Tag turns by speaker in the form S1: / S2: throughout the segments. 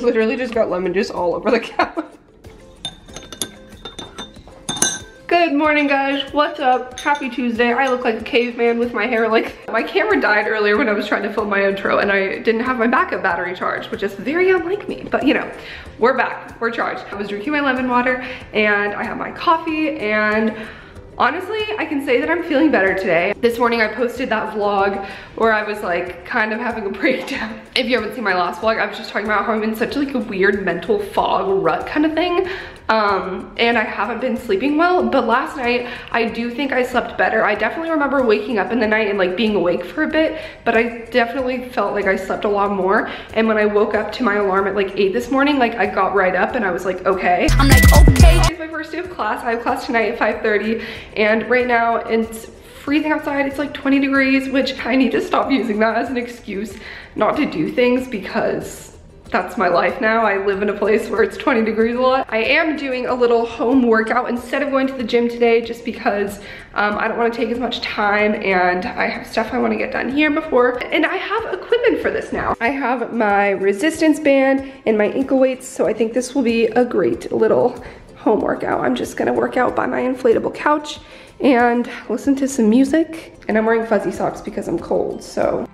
S1: literally just got lemon juice all over the couch. Good morning, guys. What's up? Happy Tuesday. I look like a caveman with my hair like... My camera died earlier when I was trying to film my intro and I didn't have my backup battery charged, which is very unlike me. But you know, we're back. We're charged. I was drinking my lemon water and I have my coffee, and honestly, I can say that I'm feeling better today. This morning I posted that vlog where I was like kind of having a breakdown. If you haven't seen my last vlog, I was just talking about how I'm in such like a weird mental fog rut kind of thing. And I haven't been sleeping well, but last night I do think I slept better. I definitely remember waking up in the night and like being awake for a bit, but I definitely felt like I slept a lot more. And when I woke up to my alarm at like 8 this morning, like I got right up and I was like, okay. I'm like, okay. It's my first day of class. I have class tonight at 5:30, and right now it's freezing outside. It's like 20 degrees, which I need to stop using that as an excuse not to do things, because that's my life now. I live in a place where it's 20 degrees a lot. I am doing a little home workout instead of going to the gym today, just because I don't want to take as much time and I have stuff I want to get done here before. And I have equipment for this now. I have my resistance band and my ankle weights, so I think this will be a great little home workout. I'm just gonna work out by my inflatable couch and listen to some music. And I'm wearing fuzzy socks because I'm cold, so.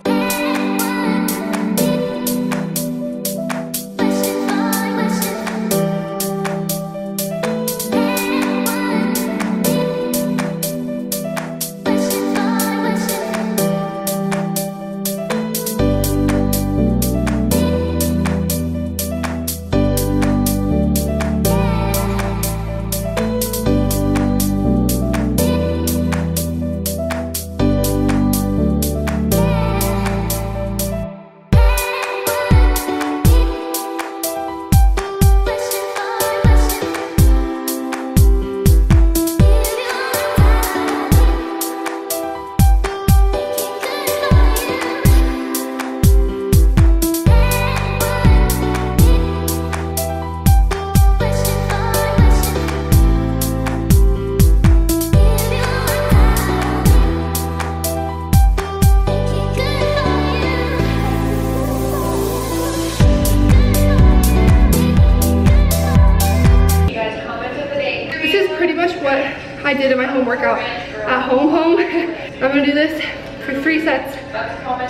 S1: I did in my home workout at home. I'm gonna do this for 3 sets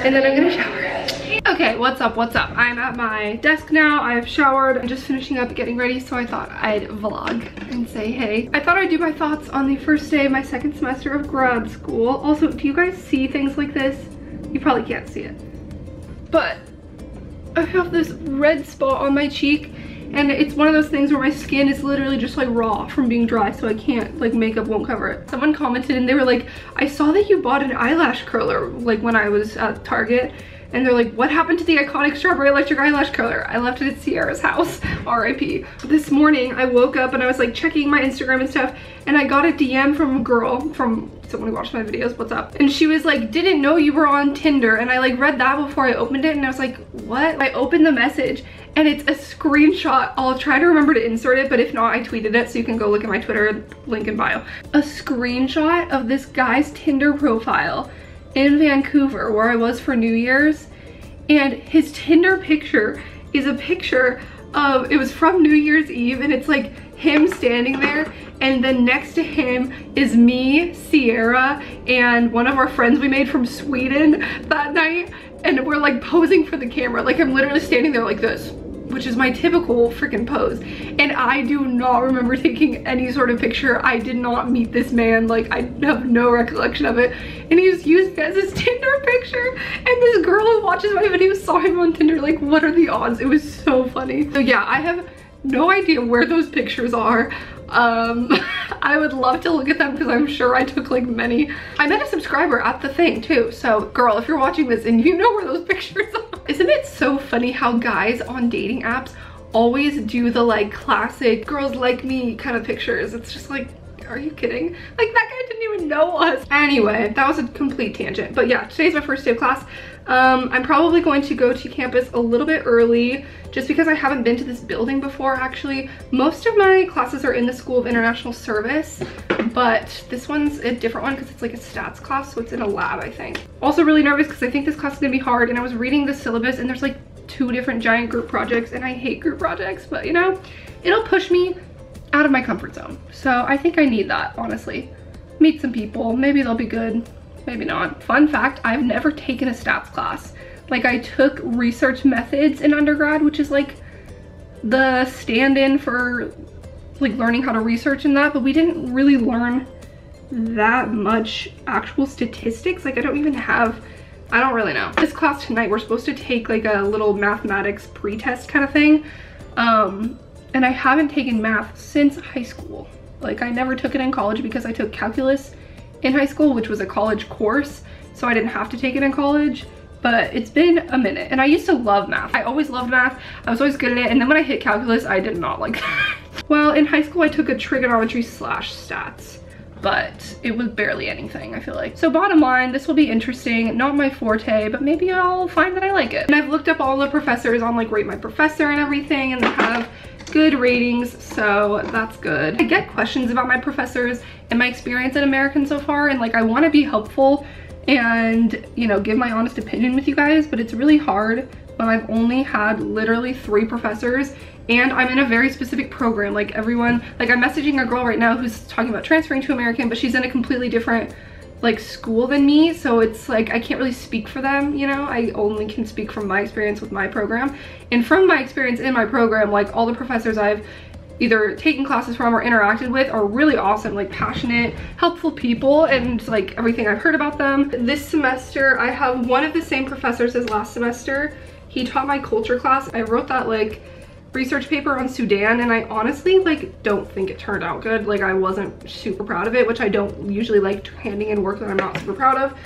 S1: and then I'm gonna shower. Okay, what's up? I'm at my desk now. I've showered. I'm just finishing up getting ready, so I thought I'd vlog and say hey. I thought I'd do my thoughts on the first day of my second semester of grad school. Also, do you guys see things like this? You probably can't see it, but I have this red spot on my cheek, and it's one of those things where my skin is literally just like raw from being dry, so I can't, like, makeup won't cover it. Someone commented and they were like, I saw that you bought an eyelash curler like when I was at Target, and they're like, what happened to the iconic strawberry electric eyelash curler? I left it at Sierra's house, RIP. This morning I woke up and I was like checking my Instagram and stuff, and I got a DM from a girl, from someone who watched my videos, what's up? And she was like, didn't know you were on Tinder. And I like read that before I opened it, and I was like, what? I opened the message and it's a screenshot. I'll try to remember to insert it, but if not, I tweeted it, so you can go look at my Twitter, link in bio. A screenshot of this guy's Tinder profile in Vancouver, where I was for New Year's, and his Tinder picture is a picture of, it was from New Year's Eve, and it's like him standing there, and then next to him is me, Sierra, and one of our friends we made from Sweden that night, and we're like posing for the camera. Like, I'm literally standing there like this, which is my typical freaking pose. And I do not remember taking any sort of picture. I did not meet this man. Like, I have no recollection of it. And he was using it as his Tinder picture. And this girl who watches my videos saw him on Tinder. Like, what are the odds? It was so funny. So yeah, I have no idea where those pictures are. I would love to look at them because I'm sure I took like many. I met a subscriber at the thing too, so girl, if you're watching this and you know where those pictures are. Isn't it so funny how guys on dating apps always do the like classic girls like me kind of pictures? It's just like, are you kidding? Like, that guy didn't even know us. Anyway, that was a complete tangent. But yeah, today's my first day of class. I'm probably going to go to campus a little bit early just because I haven't been to this building before, actually. Most of my classes are in the School of International Service, but this one's a different one because it's like a stats class, so it's in a lab, I think. Also really nervous because I think this class is gonna be hard, and I was reading the syllabus and there's like 2 different giant group projects, and I hate group projects, but you know, it'll push me out of my comfort zone. So I think I need that, honestly. Meet some people, maybe they'll be good, maybe not. Fun fact, I've never taken a stats class. Like, I took research methods in undergrad, which is like the stand-in for like learning how to research and that, but we didn't really learn that much actual statistics. Like, I don't really know. This class tonight, we're supposed to take like a little mathematics pre-test kind of thing. And I haven't taken math since high school. Like, I never took it in college because I took calculus in high school, which was a college course, so I didn't have to take it in college. But it's been a minute, and I used to love math. I always loved math. I was always good at it, and then when I hit calculus, I did not like that. Well, in high school, I took a trigonometry / stats, but it was barely anything, I feel like. So bottom line, this will be interesting. Not my forte, but maybe I'll find that I like it. And I've looked up all the professors on like Rate My Professor and everything, and they have good ratings, so that's good. I get questions about my professors and my experience at American so far, and like I want to be helpful and, you know, give my honest opinion with you guys, but it's really hard when I've only had literally 3 professors and I'm in a very specific program. Like, everyone, like, I'm messaging a girl right now who's talking about transferring to American, but she's in a completely different like school than me, so it's like I can't really speak for them, you know. I only can speak from my experience with my program, and from my experience in my program, like, all the professors I've either taken classes from or interacted with are really awesome, like passionate, helpful people, and like everything I've heard about them. This semester I have one of the same professors as last semester. He taught my culture class. I wrote that like research paper on Sudan, and I honestly like don't think it turned out good. Like, I wasn't super proud of it, which I don't usually like handing in work that I'm not super proud of,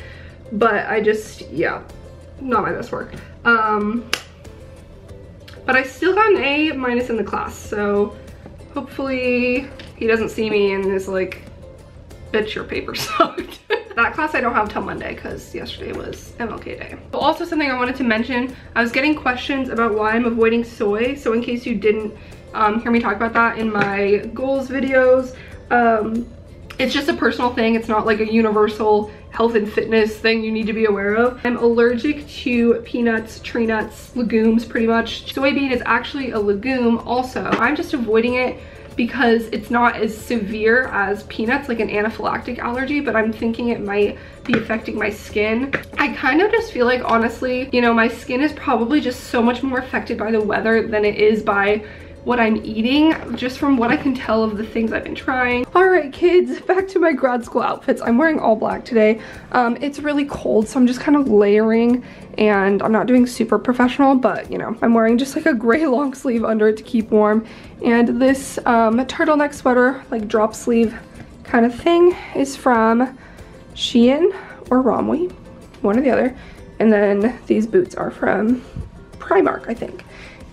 S1: but I just, yeah, not my best work. But I still got an A- in the class, so hopefully he doesn't see me and is like, bitch, your paper sucked. That class I don't have till Monday because yesterday was MLK Day. Also, something I wanted to mention, I was getting questions about why I'm avoiding soy. So in case you didn't hear me talk about that in my goals videos, it's just a personal thing. It's not like a universal health and fitness thing you need to be aware of. I'm allergic to peanuts, tree nuts, legumes, pretty much. Soybean is actually a legume also. I'm just avoiding it because it's not as severe as peanuts, like an anaphylactic allergy, but I'm thinking it might be affecting my skin. I kind of just feel like, honestly, you know, my skin is probably just so much more affected by the weather than it is by what I'm eating, just from what I can tell of the things I've been trying. All right, kids, back to my grad school outfits. I'm wearing all black today. It's really cold, so I'm just kind of layering, and I'm not doing super professional, but you know, I'm wearing just like a gray long sleeve under it to keep warm. And this turtleneck sweater, like drop sleeve kind of thing, is from Shein or Romwe, one or the other. And then these boots are from Primark, I think.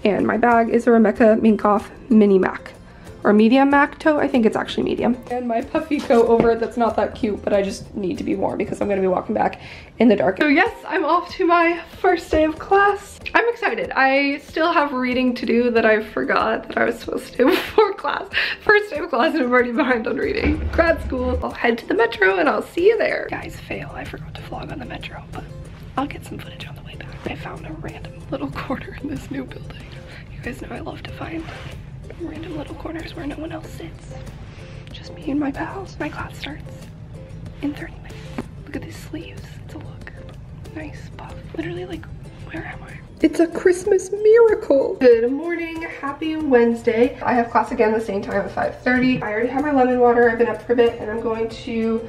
S1: And my bag is a Rebecca Minkoff Mini Mac, or medium Mac toe. I think it's actually medium. And my puffy coat over it that's not that cute, but I just need to be warm because I'm gonna be walking back in the dark. So yes, I'm off to my first day of class. I'm excited. I still have reading to do that I forgot that I was supposed to do before class. First day of class and I'm already behind on reading. Grad school. I'll head to the metro and I'll see you there. Guys, fail. I forgot to vlog on the metro, but I'll get some footage on the way back. I found a random little corner in this new building. You guys know I love to find random little corners where no one else sits. Just me and my pals. My class starts in 30 minutes. Look at these sleeves. It's a look. Nice puff. Literally, like, where am I? It's a Christmas miracle. Good morning. Happy Wednesday. I have class again the same time at 5:30. I already have my lemon water. I've been up for a bit and I'm going to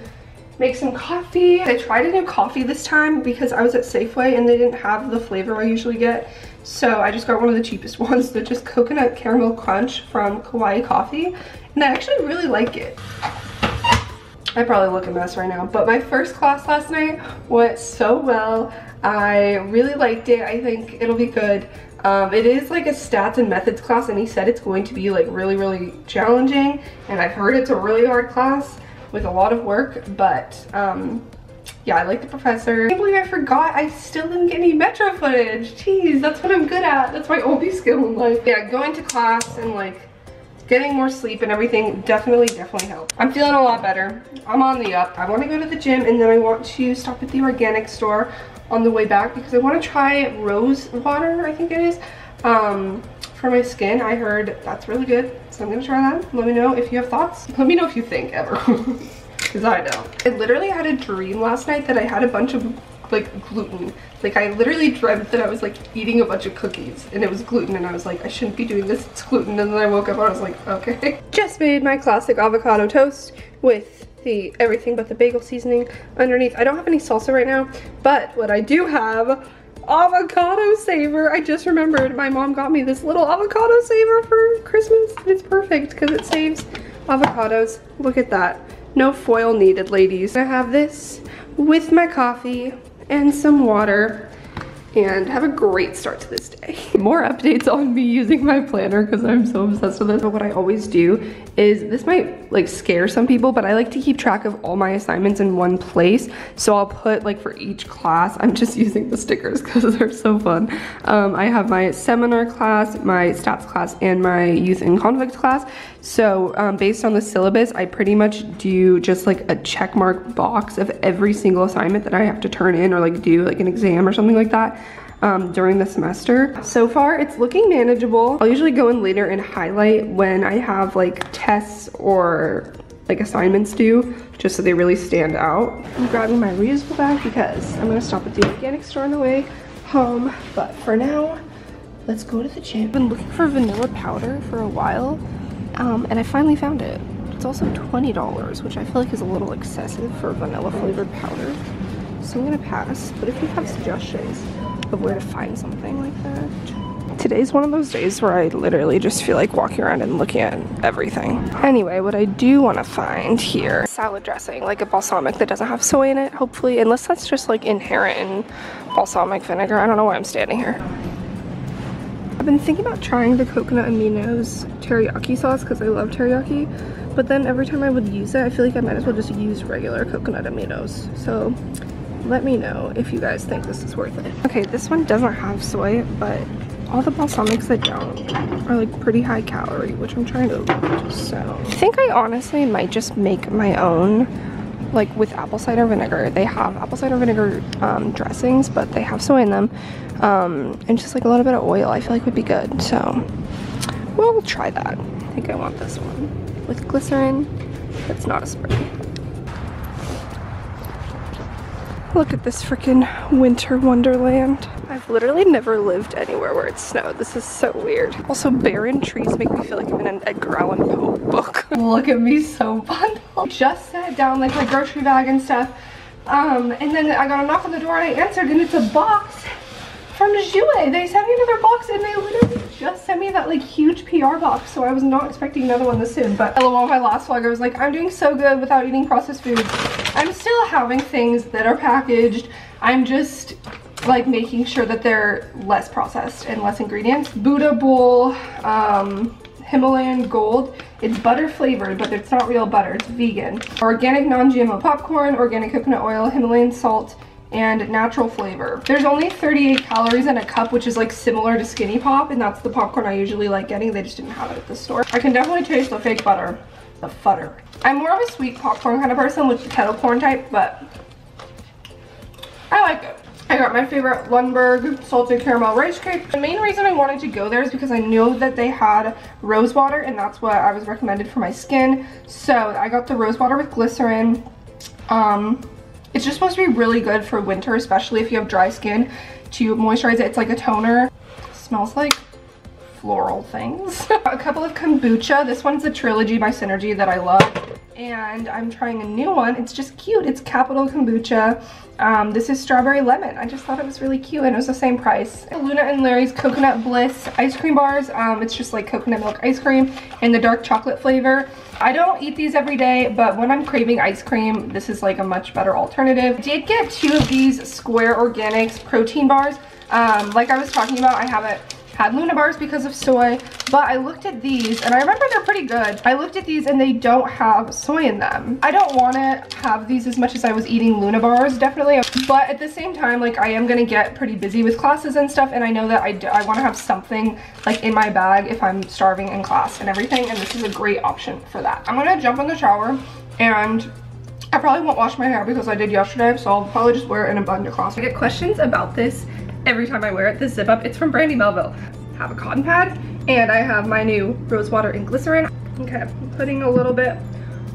S1: make some coffee. I tried a new coffee this time because I was at Safeway and they didn't have the flavor I usually get. So I just got one of the cheapest ones. They're just coconut caramel crunch from Kawaii Coffee. And I actually really like it. I probably look a mess right now, but my first class last night went so well. I really liked it. I think it'll be good. It is like a stats and methods class, and he said it's going to be like really challenging. And I've heard it's a really hard class with a lot of work, but yeah, I like the professor. I can't believe I forgot I still didn't get any metro footage. Jeez, that's what I'm good at. That's my only skill in life. Yeah, going to class and like getting more sleep and everything definitely helped. I'm feeling a lot better. I'm on the up. I want to go to the gym and then I want to stop at the organic store on the way back because I want to try rose water, I think it is, for my skin. I heard that's really good, so I'm gonna try that. Let me know if you have thoughts. Let me know if you think ever, because I don't. I literally had a dream last night that I had a bunch of like gluten. Like I literally dreamt that I was like eating a bunch of cookies and it was gluten, and I was like, I shouldn't be doing this, it's gluten. And then I woke up and I was like, okay. Just made my classic avocado toast with the everything but the bagel seasoning underneath. I don't have any salsa right now, but what I do have, avocado saver. I just remembered my mom got me this little avocado saver for Christmas, and it's perfect because it saves avocados. Look at that. No foil needed, ladies. I have this with my coffee and some water, and have a great start to this day. More updates on me using my planner because I'm so obsessed with it. But what I always do is, this might like scare some people, but I like to keep track of all my assignments in one place. So I'll put like for each class, I'm just using the stickers because they're so fun. I have my seminar class, my stats class, and my youth in conflict class. So based on the syllabus, I pretty much do just like a check mark box of every single assignment that I have to turn in or like do like an exam or something like that during the semester. So far it's looking manageable. I'll usually go in later and highlight when I have like tests or like assignments due, just so they really stand out. I'm grabbing my reusable bag because I'm gonna stop at the organic store on the way home. But for now, let's go to the gym. I've been looking for vanilla powder for a while, and I finally found it. It's also $20, which I feel like is a little excessive for vanilla flavored powder. So I'm gonna pass, but if you have suggestions of where to find something like that. Today's one of those days where I literally just feel like walking around and looking at everything. Anyway, what I do want to find here, salad dressing, like a balsamic that doesn't have soy in it, hopefully, unless that's just like inherent in balsamic vinegar. I don't know why I'm standing here. I've been thinking about trying the coconut aminos teriyaki sauce because I love teriyaki, but then every time I would use it, I feel like I might as well just use regular coconut aminos. So let me know if you guys think this is worth it. Okay, this one doesn't have soy, but all the balsamics that don't are like pretty high calorie, which I'm trying to avoid. So I think I honestly might just make my own, like with apple cider vinegar. They have apple cider vinegar dressings, but they have soy in them, and just like a little bit of oil I feel like would be good. So we'll try that. I think I want this one with glycerin. That's not a spray. Look at this freaking winter wonderland. I've literally never lived anywhere where it snowed. This is so weird. Also, barren trees make me feel like I'm in an Edgar Allan Poe book. Look at me so bundled. Just set down like my grocery bag and stuff. And then I got a knock on the door and I answered, and it's a box from Jouer. They sent me another box, and they literally just sent me that like huge PR box, so I was not expecting another one this soon. But LOL, my last vlog I was like, I'm doing so good without eating processed foods. I'm still having things that are packaged. I'm just like making sure that they're less processed and less ingredients. Buddha bowl, Himalayan gold. It's butter flavored, but it's not real butter, it's vegan. Organic non-GMO popcorn, organic coconut oil, Himalayan salt, and natural flavor. There's only 38 calories in a cup, which is like similar to Skinny Pop, and that's the popcorn I usually like getting. They just didn't have it at the store. I can definitely taste the fake butter. The butter. I'm more of a sweet popcorn kind of person with the kettle corn type, but I like it. I got my favorite Lundberg salted caramel rice cake. The main reason I wanted to go there is because I know that they had rose water, and that's what I was recommended for my skin. So I got the rose water with glycerin. It's just supposed to be really good for winter, especially if you have dry skin, to moisturize it. It's like a toner. It smells like floral things. A couple of kombucha. This one's the Trilogy by Synergy that I love. And I'm trying a new one. It's just cute. It's Capital Kombucha. This is strawberry lemon. I just thought it was really cute, and it was the same price. Luna and Larry's Coconut Bliss ice cream bars. It's just like coconut milk ice cream in the dark chocolate flavor. I don't eat these every day, but when I'm craving ice cream, this is like a much better alternative. I did get 2 of these Square Organics protein bars. Like I was talking about, I haven't had Luna bars because of soy, but I looked at these and I remember they're pretty good. I looked at these and they don't have soy in them. I don't want to have these as much as I was eating Luna bars, definitely, but at the same time, like, I am gonna get pretty busy with classes and stuff, and I know that I want to have something like in my bag if I'm starving in class and everything, and this is a great option for that. I'm gonna jump in the shower, and I probably won't wash my hair because I did yesterday, so I'll probably just wear it in a bun across. I get questions about this every time I wear it, this zip up. It's from Brandy Melville. I have a cotton pad and I have my new rose water and glycerin. Okay, I'm putting a little bit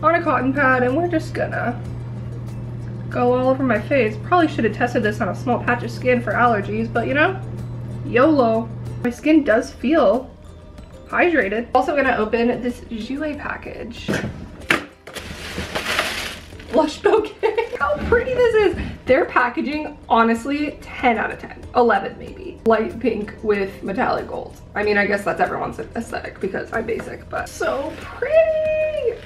S1: on a cotton pad and we're just gonna go all over my face. Probably should have tested this on a small patch of skin for allergies, but you know, YOLO. My skin does feel hydrated. Also gonna open this Jouer package. Blush bouquet. How pretty this is. Their packaging, honestly, 10 out of 10. 11 maybe. Light pink with metallic gold. I mean, I guess that's everyone's aesthetic because I'm basic, but so pretty.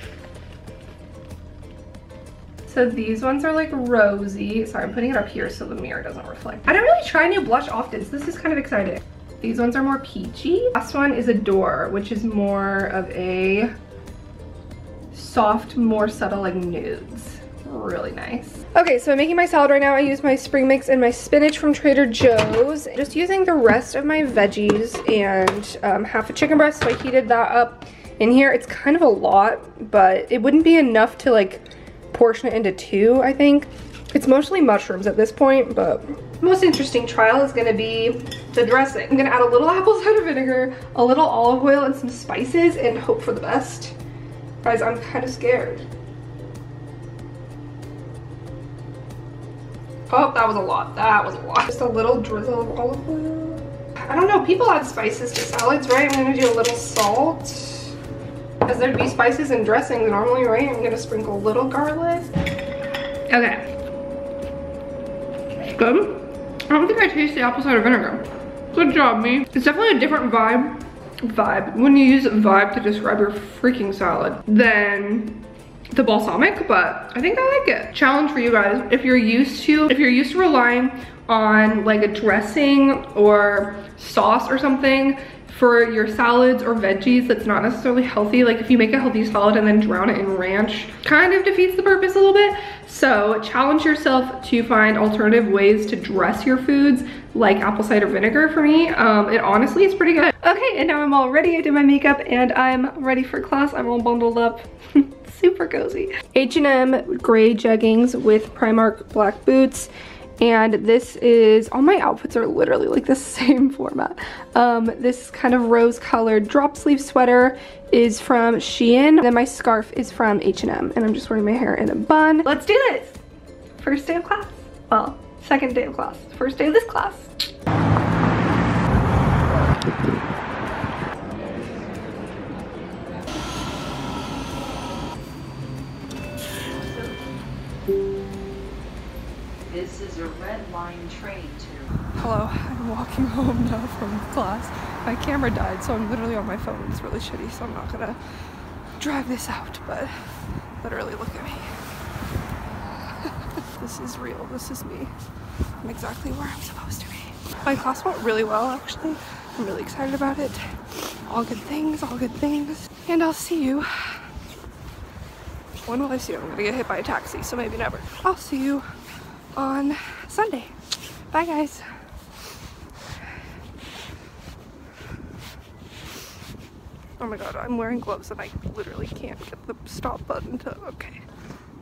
S1: So these ones are like rosy. Sorry, I'm putting it up here so the mirror doesn't reflect. I don't really try new blush often, so this is kind of exciting. These ones are more peachy. Last one is Adore, which is more of a soft, more subtle like nudes. Really nice. Okay, so I'm making my salad right now. I use my spring mix and my spinach from Trader Joe's. Just using the rest of my veggies and half a chicken breast, so I heated that up in here. It's kind of a lot, but it wouldn't be enough to like portion it into two, I think. It's mostly mushrooms at this point, but the most interesting trial is gonna be the dressing. I'm gonna add a little apple cider vinegar, a little olive oil, and some spices and hope for the best. Guys, I'm kind of scared. Oh, that was a lot. That was a lot. Just a little drizzle of olive oil. I don't know, people add spices to salads, right? I'm gonna do a little salt. As there'd be spices and dressings normally, right? I'm gonna sprinkle a little garlic. Okay. Good. I don't think I taste the apple cider vinegar. Good job, me. It's definitely a different vibe when you use vibe to describe your freaking salad than the balsamic, but I think I like it. Challenge for you guys, if you're used to relying on like a dressing or sauce or something for your salads or veggies that's not necessarily healthy, like if you make a healthy salad and then drown it in ranch, kind of defeats the purpose a little bit. So challenge yourself to find alternative ways to dress your foods, like apple cider vinegar for me. It honestly is pretty good. Okay, and now I'm all ready. I did my makeup and I'm ready for class. I'm all bundled up. Super cozy. H&M gray jeggings with Primark black boots. And this is, all my outfits are literally like the same format. This kind of rose colored drop sleeve sweater is from Shein. And then my scarf is from H&M. And I'm just wearing my hair in a bun. Let's do this. First day of class. Well, second day of class. First day of this class.
S2: This is a red line train to...
S1: Hello, I'm walking home now from class. My camera died, so I'm literally on my phone. It's really shitty, so I'm not gonna drag this out, but literally look at me. This is real, this is me. I'm exactly where I'm supposed to be. My class went really well, actually. I'm really excited about it. All good things, all good things. And I'll see you. When will I see you? I'm gonna get hit by a taxi, so maybe never. I'll see you on Sunday. Bye guys. Oh my god, I'm wearing gloves and I literally can't get the stop button to, okay.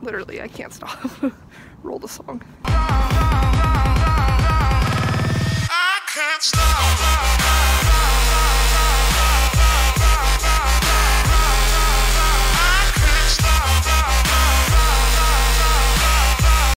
S1: Literally, I can't stop. Roll the song. I can't stop.